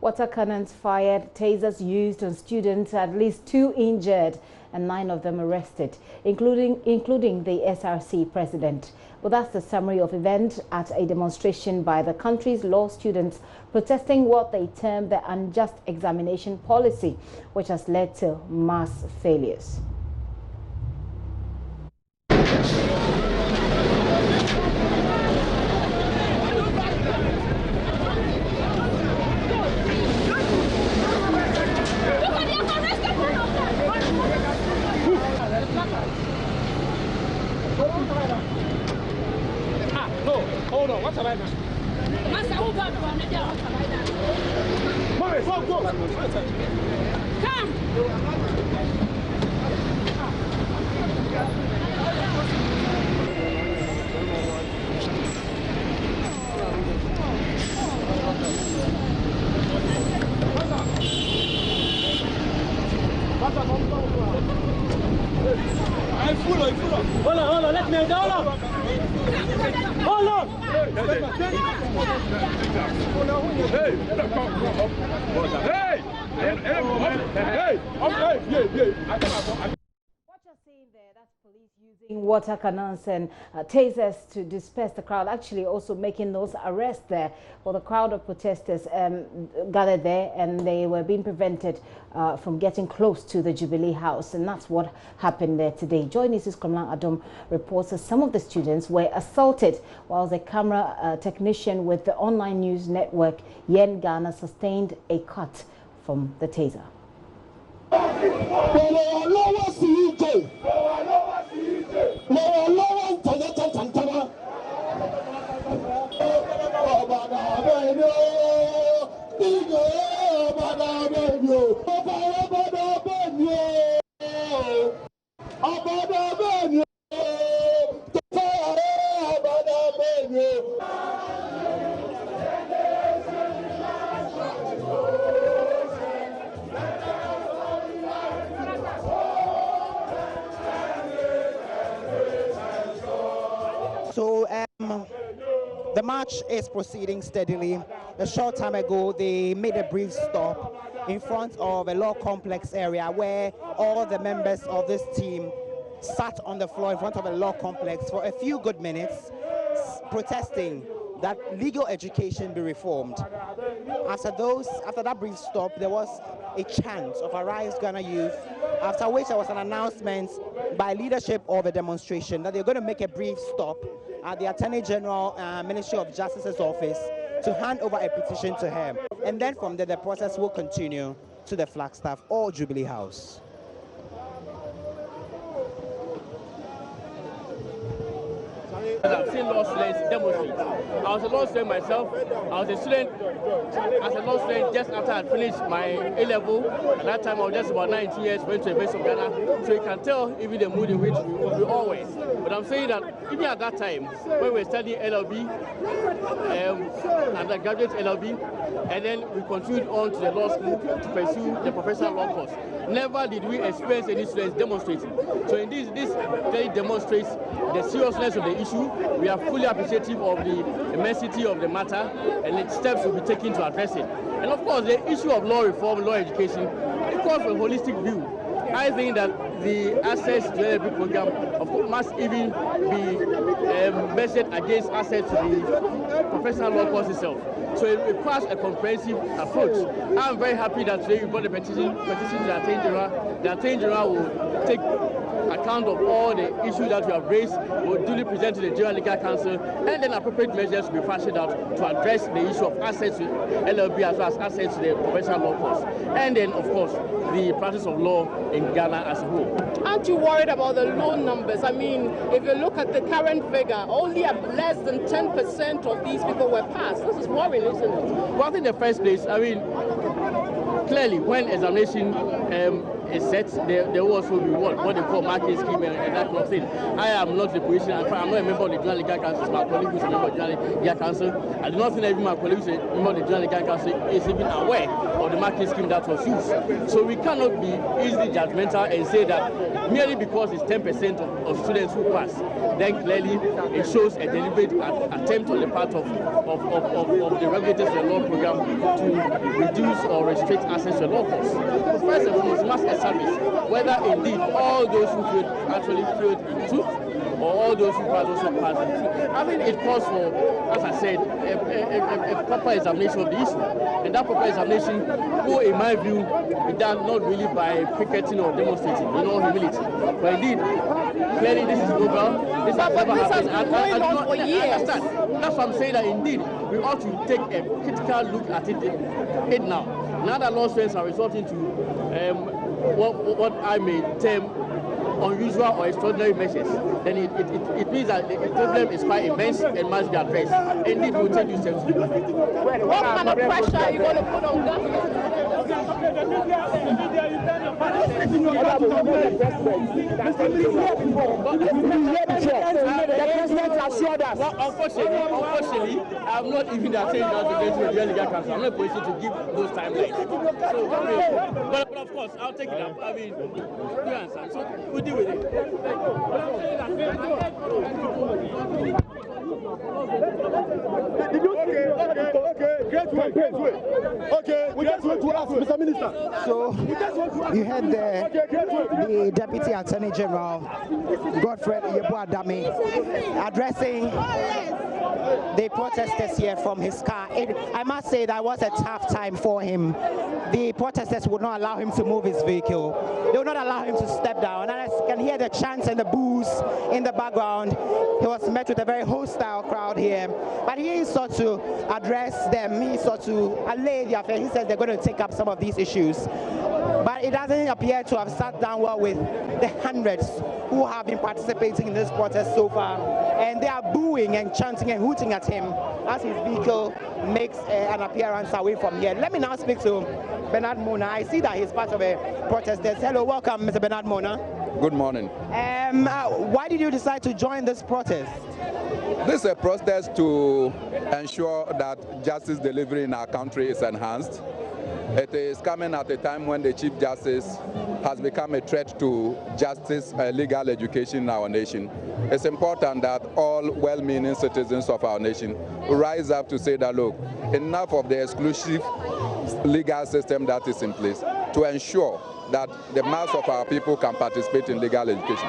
Water cannons fired, tasers used on students, at least 2 injured and 9 of them arrested, including the SRC president. Well, that's the summary of events at a demonstration by the country's law students protesting what they term the unjust examination policy, which has led to mass failures. Hold on, what's right now? Come! Hold on, let me down. Hold on. What you're seeing there, that's police using water cannons and tasers to disperse the crowd, actually also making those arrests there. Well, the crowd of protesters gathered there and they were being prevented from getting close to the Jubilee House, and that's what happened there today. JoyNews' Komlan Adom reports that some of the students were assaulted, while the camera technician with the online news network Yen Ghana sustained a cut from the taser. So the march is proceeding steadily. A short time ago, they made a brief stop in front of a law complex area where all the members of this team sat on the floor in front of a law complex for a few good minutes, protesting that legal education be reformed. After that brief stop, there was a chant of Arise Ghana Youth, after which there was an announcement by leadership of the demonstration that they're going to make a brief stop at the Attorney General Ministry of Justice's office to hand over a petition to him. And then from there, the process will continue to the Flagstaff or Jubilee House. I've seen law students demonstrate. I was a law student myself. I was a student as a law student just after I finished my A-level. At that time, I was just about 19 years, went to the University of Ghana. So you can tell even the mood in which we always. But I'm saying that even at that time, when we were studying LLB, undergraduate LLB, and then we continued on to the law school to pursue the professional law course, never did we experience any students demonstrating. So in this really demonstrates the seriousness of the issue. We are fully appreciative of the immensity of the matter and the steps will be taken to address it. And of course, the issue of law reform, law education, it calls for a holistic view. I think that the access to the LLB program, of course, must even be measured against access to the professional law course itself. So it requires a comprehensive approach. I'm very happy that today we brought the petition to the Attorney General. The Attorney General will take account of all the issues that we have raised, will duly present to the General Legal Council, and then appropriate measures will be fashioned out to address the issue of access to LLB as well as access to the professional law course. And then, of course, the practice of law in Ghana as a whole. Aren't you worried about the low numbers? I mean, if you look at the current figure, only less than 10% of these people were passed. This is worrying, isn't it? Well, I think in the first place, I mean, clearly when examination is set, there will also be what they call marking scheme and that kind of thing. I am not the position. I'm not a member of the General Legal Council. My colleague who is a member of the General Legal Council. I do not think that even my colleague who is a member of the General Legal Council is even aware of the marking scheme that was used. So we cannot be easily judgmental and say that merely because it's 10% of students who pass, then clearly it shows a deliberate attempt on the part of the regulators in the law program to reduce or restrict access to law course. So first and foremost, we must establish whether indeed all those who failed actually failed in truth, or all those who passed also passed in truth. I think it calls for, as I said, a proper examination of the issue. And that proper examination will, in my view, be done not really by picketing or demonstrating, in all humility. But indeed, clearly this is global. This has never happened. I understand. That's why I'm saying that indeed we ought to take a critical look at it now. Now that law students are resorting to what I may term unusual or extraordinary measures, then it means that the problem is quite immense and must be addressed. Indeed, we'll take you steps. What kind of pressure are you going to put on government? Unfortunately, I'm not even attending the General Legal Council. I'm not positioned to give those timelines. So, but of course, I'll take it up. I mean, you answer. So we'll deal with it. Okay, great way. Okay, we just want to ask Mr. Minister. So you heard the Deputy Attorney General, Godfred Yeboah-Dame, addressing the protesters here from his car. I must say that was a tough time for him. The protesters would not allow him to move his vehicle. They would not allow him to step down. And I can hear the chants and the boos in the background. He was met with a very hostile crowd here. But he sought to address them. He sought to allay the affair. He says they're going to take up some of these issues. But it doesn't appear to have sat down well with the hundreds who have been participating in this protest so far. And they are booing and chanting and hooting at him as his vehicle makes an appearance away from here. Let me now speak to Bernard Mona. I see that he's part of a protest. Hello, welcome, Mr. Bernard Mona. Good morning. Why did you decide to join this protest? This is a protest to ensure that justice delivery in our country is enhanced. It is coming at a time when the Chief Justice has become a threat to justice and legal education in our nation. It's important that all well-meaning citizens of our nation rise up to say that, look, enough of the exclusive legal system that is in place to ensure that the mass of our people can participate in legal education.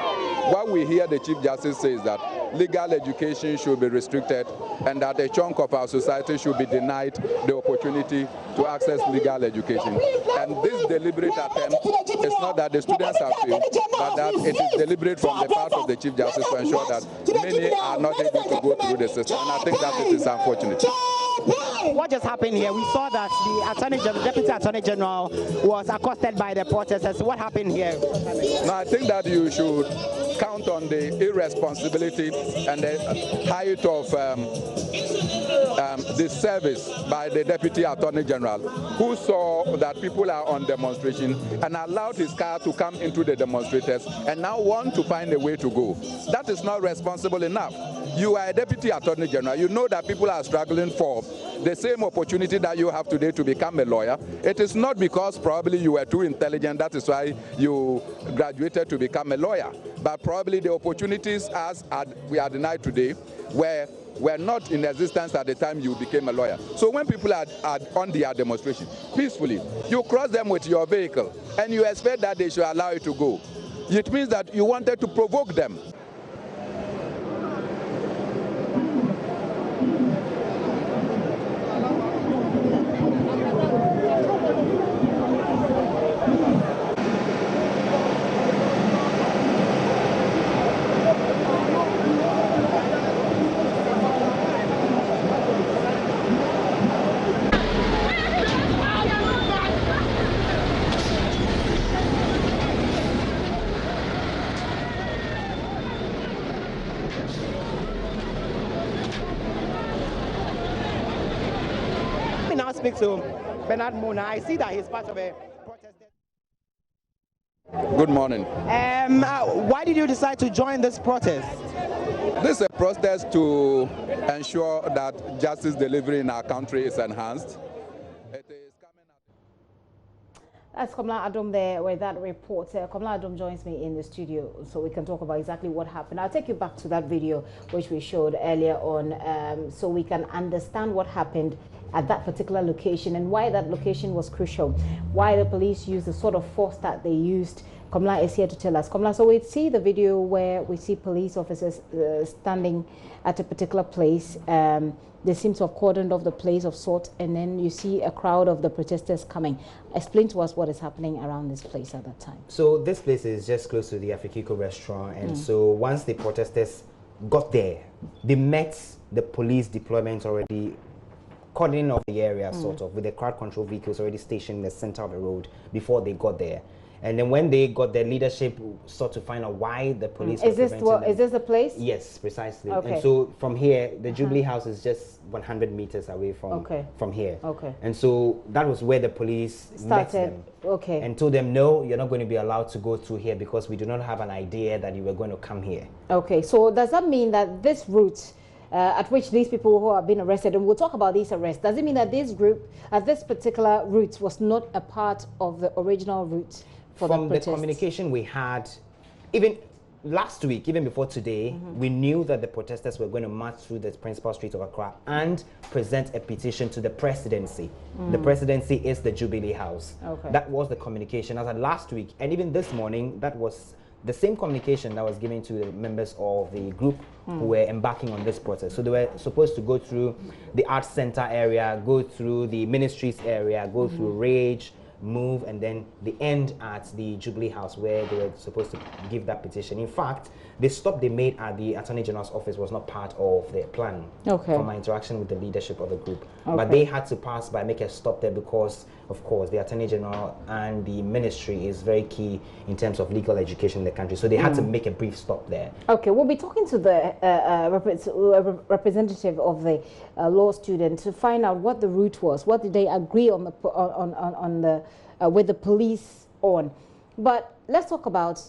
What we hear the Chief Justice say is that legal education should be restricted and that a chunk of our society should be denied the opportunity to access legal education. And this deliberate attempt is not that the students have failed, but that it is deliberate from the part of the Chief Justice to ensure that many are not able to go through the system. And I think that it is unfortunate. What just happened here? We saw that the Deputy Attorney General was accosted by the protesters. What happened here? No, I think that you should count on the irresponsibility and the height of the service by the Deputy Attorney General, who saw that people are on demonstration and allowed his car to come into the demonstrators and now want to find a way to go. That is not responsible enough. You are a Deputy Attorney General. You know that people are struggling for the same opportunity that you have today to become a lawyer. It is not because probably you were too intelligent, that is why you graduated to become a lawyer. But probably the opportunities as we are denied today were not in existence at the time you became a lawyer. So when people are on their demonstration peacefully, you cross them with your vehicle and you expect that they should allow you to go. It means that you wanted to provoke them. Speak to Bernard Mona. I see that he's part of a Good morning. Why did you decide to join this protest? This is a protest to ensure that justice delivery in our country is enhanced. It is coming at... That's Komla Adom there with that report. Komla Adom joins me in the studio so we can talk about exactly what happened. I'll take you back to that video which we showed earlier on so we can understand what happened at that particular location and why that location was crucial, why the police used the sort of force that they used. Komla is here to tell us. Komla, so we see the video where we see police officers standing at a particular place. They seem to have cordoned off the place of sort, and then you see a crowd of the protesters coming. Explain to us what is happening around this place at that time. So this place is just close to the Afrikiko restaurant, and so once the protesters got there, they met the police deployment already cordoning off the area, sort of, with the crowd control vehicles already stationed in the center of the road before they got there. And then when they got their leadership, sought to find out why the police were preventing them. Is this the place? Yes, precisely. Okay. And so from here, the Jubilee House is just 100 meters away from here. Okay. And so that was where the police met them. Okay. And told them, no, you're not going to be allowed to go through here because we do not have an idea that you were going to come here. Okay. So does that mean that this route at which these people who have been arrested, and we'll talk about these arrests, does it mean that this group at this particular route was not a part of the original route? From the communication we had, even last week, even before today, we knew that the protesters were going to march through the principal street of Accra and present a petition to the presidency. The presidency is the Jubilee House. Okay. That was the communication as of last week. And even this morning, that was the same communication that was given to the members of the group who were embarking on this protest. So they were supposed to go through the Arts Center area, go through the ministries area, go through Rage, move, and then the end at the Jubilee House where they were supposed to give that petition. In fact, the stop they made at the Attorney General's office was not part of their plan. Okay. From my interaction with the leadership of the group. Okay. But they had to pass by, make a stop there because, of course, the Attorney General and the ministry is very key in terms of legal education in the country. So they had to make a brief stop there. Okay, we'll be talking to the representative of the law student to find out what the route was. What did they agree on the with the police on? But let's talk about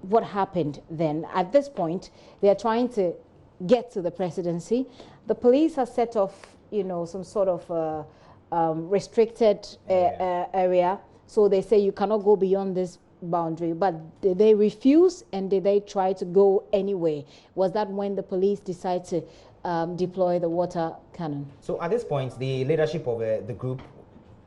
what happened then. At this point, they are trying to get to the presidency. The police have set off, you know, some sort of restricted area. So they say you cannot go beyond this boundary. But did they refuse, and did they try to go anyway? Was that when the police decided to deploy the water cannon? So at this point, the leadership of the group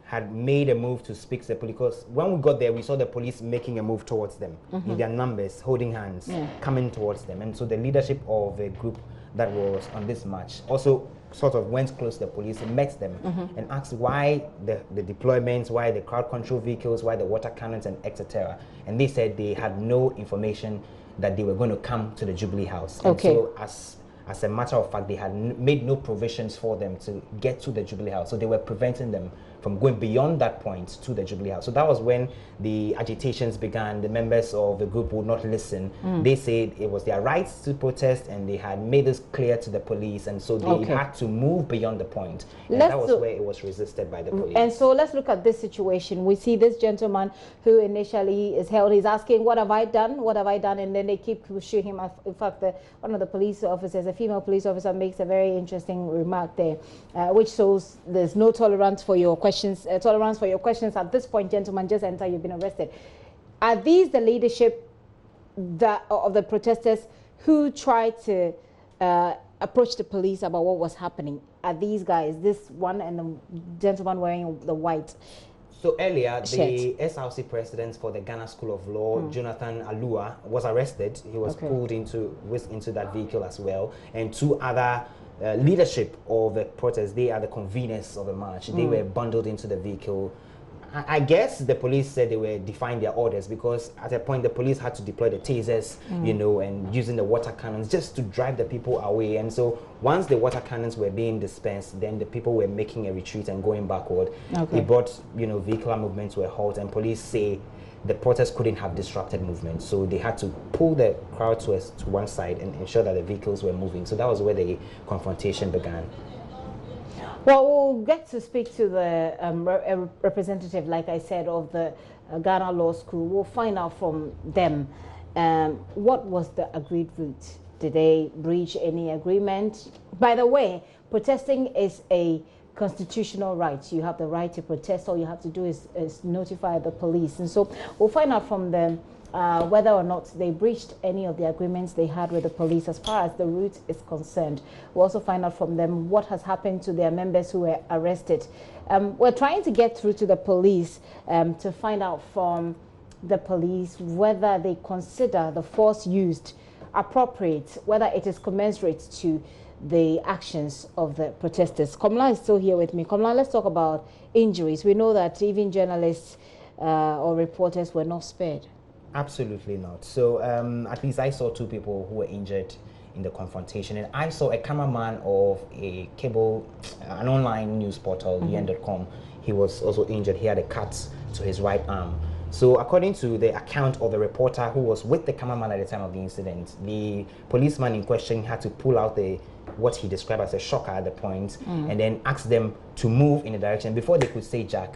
had made a move to speak to the police, because when we got there, we saw the police making a move towards them in their numbers, holding hands, coming towards them. And so the leadership of the group that was on this march also sort of went close to the police and met them and asked why the deployments, why the crowd control vehicles, why the water cannons, and etc. And they said they had no information that they were going to come to the Jubilee House. Okay. And so as a matter of fact, they had made no provisions for them to get to the Jubilee House. So they were preventing them from going beyond that point to the Jubilee House. So that was when the agitations began. The members of the group would not listen. They said it was their rights to protest, and they had made this clear to the police, and so they had to move beyond the point. And that was where it was resisted by the police. And so let's look at this situation. We see this gentleman who initially is held. He's asking, what have I done? What have I done? And then they keep pushing him. In fact, one of the police officers, a female police officer, makes a very interesting remark there, which shows there's no tolerance for your questions. At this point, gentlemen, just enter, you've been arrested. Are these the leadership of the protesters who tried to approach the police about what was happening? Are these guys, this one and the gentleman wearing the white? So earlier, the SRC president for the Ghana School of Law, Jonathan Alua, was arrested. He was pulled into that vehicle as well, and two other leadership of the protest, they are the conveners of the march. They were bundled into the vehicle. I guess the police said they were defying their orders, because at a point the police had to deploy the tasers, you know, and using the water cannons just to drive the people away. And so once the water cannons were being dispensed, then the people were making a retreat and going backward. It brought, you know, vehicular movements to a halt, and police say the protests couldn't have disrupted movement, so they had to pull the crowd to one side and ensure that the vehicles were moving. So that was where the confrontation began. Well, we'll get to speak to the representative, like I said, of the Ghana Law School. We'll find out from them what was the agreed route. Did they breach any agreement? By the way, protesting is a constitutional right. You have the right to protest. All you have to do is notify the police. And so we'll find out from them whether or not they breached any of the agreements they had with the police as far as the route is concerned. We'll also find out from them what has happened to their members who were arrested. We're trying to get through to the police to find out from the police whether they consider the force used appropriate, whether it is commensurate to the actions of the protesters. Komla is still here with me. Komla, let's talk about injuries. We know that even journalists or reporters were not spared. Absolutely not. So at least I saw 2 people who were injured in the confrontation, and I saw a cameraman of a cable, an online news portal, VN.com. He was also injured. He had a cut to his right arm. So according to the account of the reporter who was with the cameraman at the time of the incident, the policeman in question had to pull out what he described as a shocker at the point, and then ask them to move in a direction. Before they could say jack,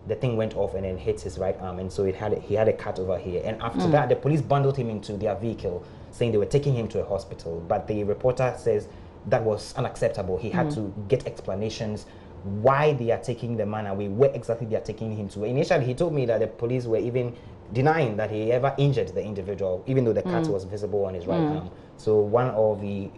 the thing went off and then hit his right arm, and so he had a cut over here. And after that, the police bundled him into their vehicle, saying they were taking him to a hospital. But the reporter says that was unacceptable. He had to get explanations why they are taking the man away, where exactly they are taking him to. Initially, he told me that the police were even denying that he ever injured the individual, even though the cut was visible on his right arm. So one of the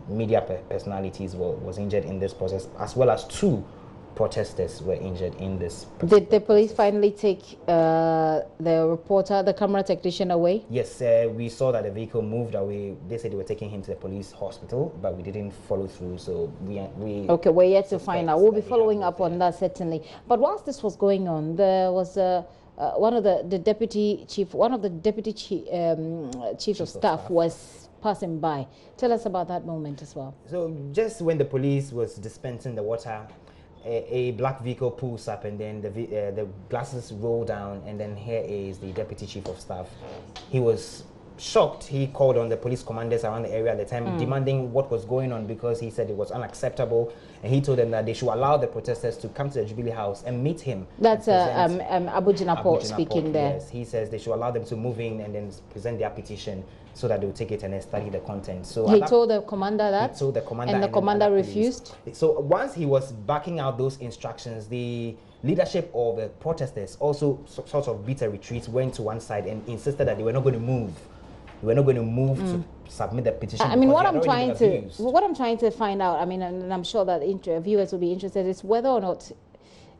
media personalities was injured in this process, as well as 2 protesters were injured in this process. Did the police finally take the reporter, the camera technician, away? Yes, we saw that the vehicle moved away. They said they were taking him to the police hospital, but we didn't follow through. So we okay, we're yet to find out. We'll be following up on that certainly. But whilst this was going on, there was one of the deputy chief of staff was passing by. Tell us about that moment as well. So just when the police was dispensing the water, a black vehicle pulls up, and then the glasses roll down, and then here is the deputy chief of staff. He was shocked. He called on the police commanders around the area at the time, demanding what was going on, because he said it was unacceptable, and he told them that they should allow the protesters to come to the Jubilee House and meet him. That's Abu Jinapor speaking there. Yes, he says they should allow them to move in and then present their petition so that they will take it and then study the content. So he told the commander that? He told the commander, and the commander refused? So once he was backing out those instructions, the leadership of the protesters also sort of beat a retreat, went to one side and insisted that they were not going to move. They were not going to move to submit the petition. I mean, what I'm trying to find out, I mean, and I'm sure that viewers will be interested, is whether or not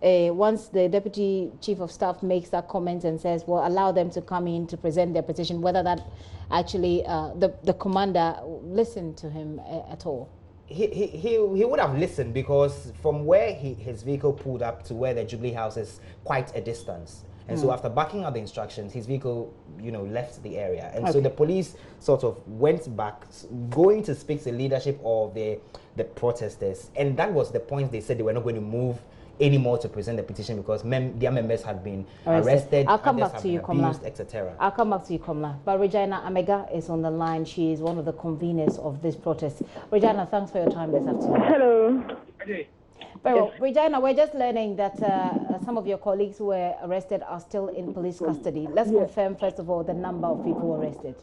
once the deputy chief of staff makes that comment and says, well, allow them to come in to present their petition, whether that actually the commander listened to him at all. He would have listened, because from where his vehicle pulled up to where the Jubilee House is quite a distance. And so after backing out the instructions, his vehicle, left the area. And so the police sort of went back, going to speak to the leadership of the protesters. And that was the point. They said they were not going to move anymore to present the petition, because their members had been arrested. I'll come back to you, Komla. Etc. I'll come back to you, Komla. But Regina Amega is on the line. She is one of the conveners of this protest. Regina, thanks for your time this afternoon. Hello. Very well. Regina, we're just learning that some of your colleagues who were arrested are still in police custody. Let's confirm, first of all, the number of people arrested.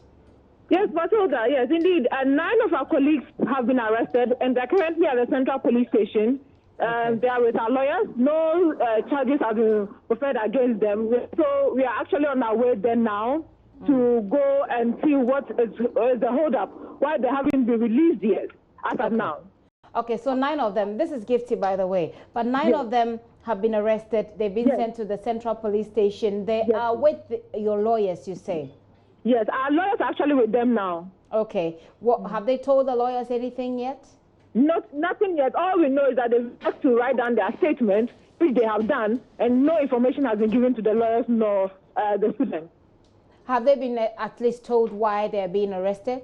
Yes, Matilda, yes, indeed. 9 of our colleagues have been arrested, and they're currently at the Central Police Station. They are with our lawyers. No charges have been preferred against them. So we are actually on our way there now to go and see what is the hold-up, why they haven't been released yet, as of now. Okay, so 9 of them, this is Gifty, by the way, but 9 of them have been arrested. They've been sent to the Central Police Station. They are with your lawyers, you say? Yes, our lawyers are actually with them now. Okay. What, have they told the lawyers anything yet? Nothing yet. All we know is that they have to write down their statement, which they have done, and no information has been given to the lawyers nor the students. Have they been at least told why they're being arrested?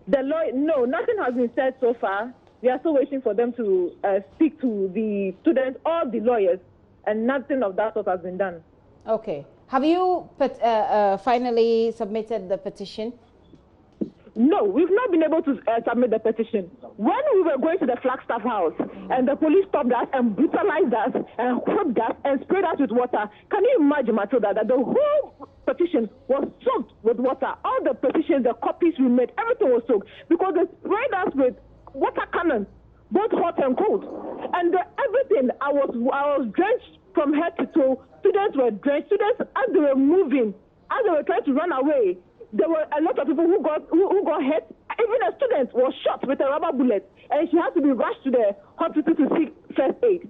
No, nothing has been said so far. We are still waiting for them to speak to the students or the lawyers, and nothing of that sort has been done. Okay. Have you finally submitted the petition? No, we've not been able to submit the petition. When we were going to the Flagstaff House and the police stopped us and brutalized us and whipped us and sprayed us with water, can you imagine, Matilda, that the whole petition was soaked with water? All the petitions, the copies we made, everything was soaked because they sprayed us with water cannons, both hot and cold. And everything, I was drenched from head to toe. Students were drenched. Students, as they were moving, as they were trying to run away, there were a lot of people who got hurt. Even a student was shot with a rubber bullet, and she had to be rushed to the hospital to seek first aid.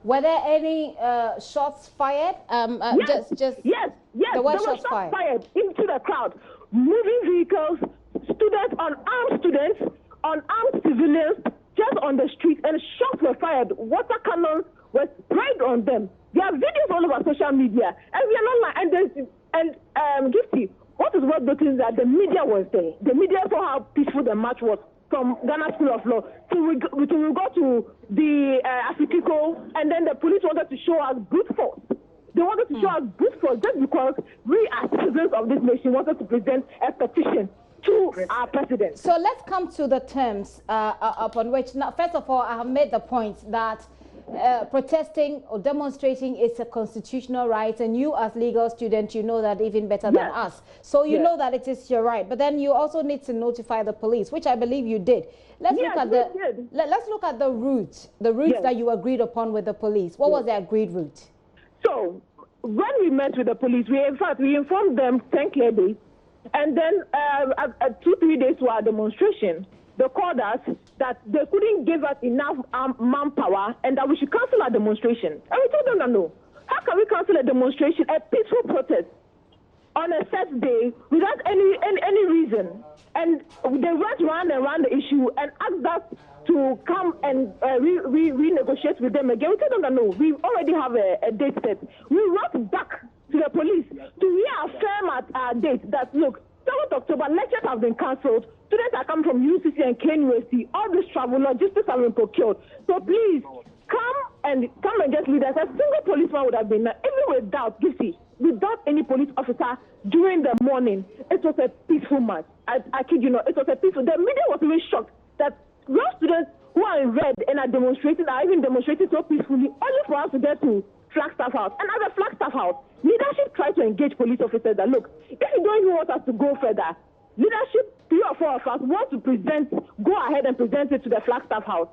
Were there any shots fired? Yes. There were shots fired into the crowd. Moving vehicles, unarmed students, unarmed civilians, just on the street, and shots were fired. Water cannons were sprayed on them. There are videos all over social media, and we are not lying. And Gifty, what is worth noting is that the media was there. The media saw how peaceful the march was from Ghana School of Law till we go to the Afikiko, and then the police wanted to show us brute force. They wanted to show us brute force just because we as citizens of this nation wanted to present a petition to our president. So let's come to the terms upon which, now, first of all, I have made the point that protesting or demonstrating is a constitutional right, and you as legal students, you know that even better than us. So you know that it is your right, but then you also need to notify the police, which I believe you did. Let's look at the route that you agreed upon with the police. What was the agreed route? So when we met with the police, we informed them 10 clear days, and then 2-3 days to our demonstration, they called us that they couldn't give us enough manpower and that we should cancel our demonstration. And we told them that no. How can we cancel a demonstration, a peaceful protest, on a set day without any reason? And they went round and round the issue and asked us to come and renegotiate with them again. We told them that no, we already have a date set. We wrote back to the police to reaffirm at our date that, look, 7th October, lectures have been cancelled. Students are coming from UCC and KNUST. All this travel, logistics have been procured. So please, come and get leaders. A single policeman would have been there, even without any police officer during the morning. It was a peaceful march. I kid you not, it was a peaceful. The media was even shocked that those students who are in red and are even demonstrating so peacefully, only for us to get to Flagstaff House. And at the Flagstaff House, leadership tried to engage police officers that, look, if you don't even want us to go further, leadership, 3 or 4 of us want to go ahead and present it to the Flagstaff House.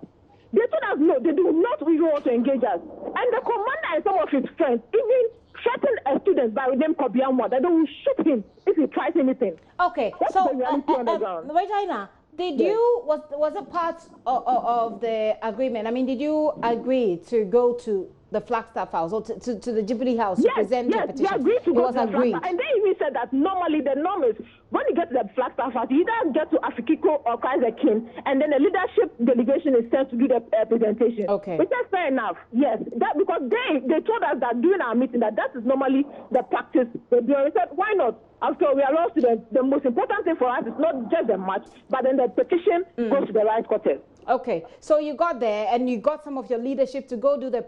They told us no, they do not even want to engage us. And the commander and some of his friends even threatened a student by the name Kobiamwa that they will shoot him if he tries anything. Okay, that's the reality on the ground. Regina, was it part of the agreement? I mean, did you agree to go to the Flagstaff House or to the Jubilee House to present your petition? Yes, they agreed to go to the Flagstaff. And they even said that normally the norm is when you get to the Flagstaff House, you either get to Afikiko or Kaiser King, and then the leadership delegation is sent to do the presentation. Okay. Which is fair enough. Yes, that because they told us that during our meeting that is normally the practice. We said, why not? After all, we are all students. The most important thing for us is not just the march, but then the petition goes to the right quarters. Okay, so you got there and you got some of your leadership to go do the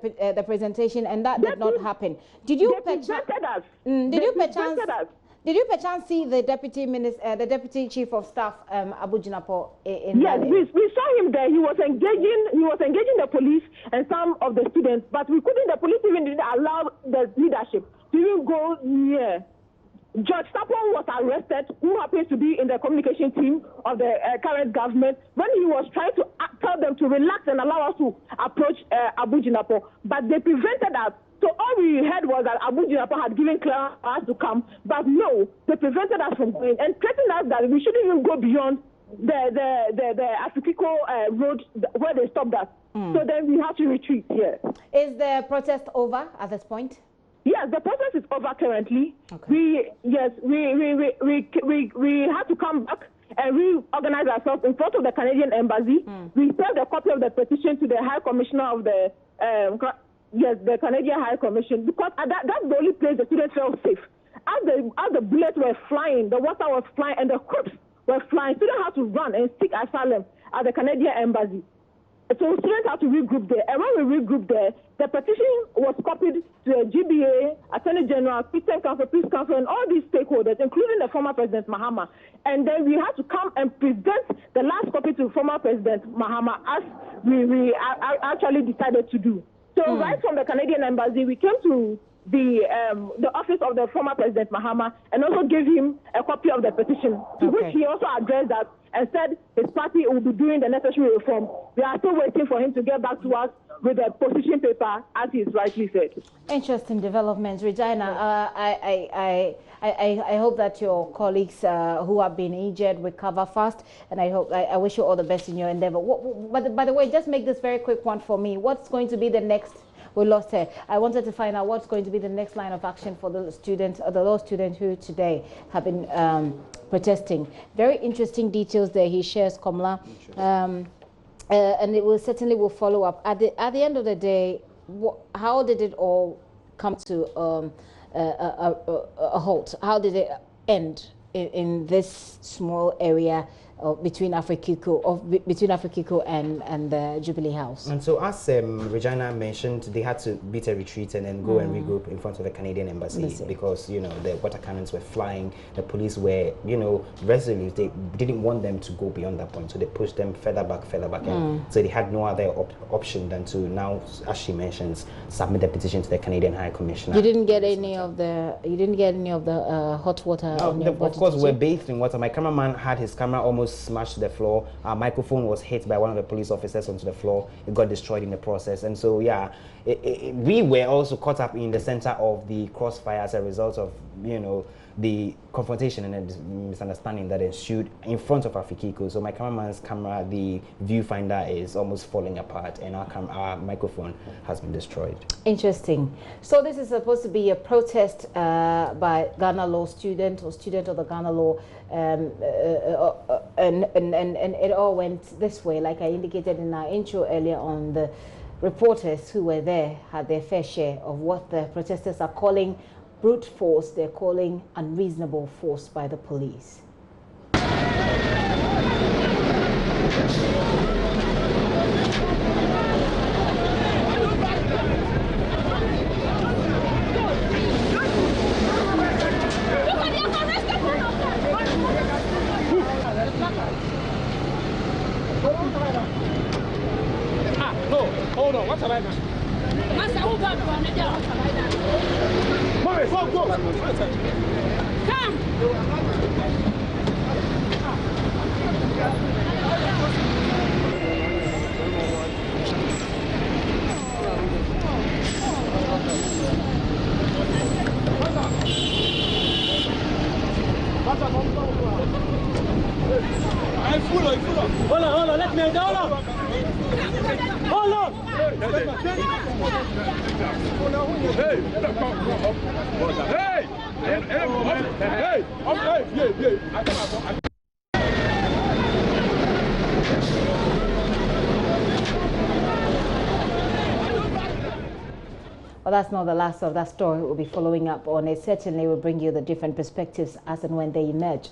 presentation, and that did not happen. Did you perchance see the deputy chief of staff, Abu Jinapo, in yes, that we saw him there. He was engaging the police and some of the students, but the police even didn't allow the leadership to even go near. Judge Sapon was arrested, who happens to be in the communication team of the current government, when he was trying to tell them to relax and allow us to approach Abu Jinapo. But they prevented us. So all we heard was that Abu Jinapo had given clearance for us to come. But no, they prevented us from going and threatened us that we shouldn't even go beyond the Afikiko road where they stopped us. So then we had to retreat here. Is the protest over at this point? Yes, the process is over currently. Okay. We had to come back and reorganize ourselves in front of the Canadian Embassy. We sent a copy of the petition to the High Commissioner of the Canadian High Commission, because that's the only place the students felt safe. As the bullets were flying, the water was flying, and the corpses were flying, students had to run and seek asylum at the Canadian Embassy. So students have to regroup there. And when we regroup there, the petition was copied to a GBA, Attorney General, Christian Council, Peace Council, and all these stakeholders, including the former President Mahama. And then we had to come and present the last copy to former President Mahama, as we actually decided to do. So right from the Canadian Embassy, we came to the office of the former President Mahama and also gave him a copy of the petition, to which he also addressed that and said his party will be doing the necessary reform. We are still waiting for him to get back to us with a position paper, as he's rightly said. Interesting developments, Regina. I hope that your colleagues who have been injured recover fast, and I wish you all the best in your endeavor. But by the way, just make this very quick one for me. What's going to be the next? We lost her. I wanted to find out what's going to be the next line of action for the students, the law students who today have been protesting. Very interesting details there he shares, Komla, and it will certainly follow up. At the end of the day, how did it all come to a halt? How did it end in this small area between Afrikiko and the Jubilee House? And so, as Regina mentioned, they had to beat a retreat and then go and regroup in front of the Canadian embassy because, you know, the water cannons were flying. The police were, you know, resolute. They didn't want them to go beyond that point, so they pushed them further back. And so they had no other option than to now, as she mentions, submit the petition to the Canadian High Commissioner. You didn't get any of the hot water. Of course, we're bathed in water. My cameraman had his camera almost smashed to the floor. Our microphone was hit by one of the police officers onto the floor. It got destroyed in the process. And so, yeah, we were also caught up in the center of the crossfire as a result of, you know, the confrontation and the misunderstanding that ensued in front of Afrikiko. So my cameraman's camera, the viewfinder, is almost falling apart, and our microphone has been destroyed. Interesting. So this is supposed to be a protest by Ghana law student or student of the Ghana law, and it all went this way, like I indicated in our intro earlier on. The reporters who were there had their fair share of what the protesters are calling brute force. They're calling unreasonable force by the police. No, hold on. What's the right now? Go. Come. I'm full. Hold on. Let me down. Hold on. Well, that's not the last of that story. We'll be following up on it. Certainly will bring you the different perspectives as and when they emerge.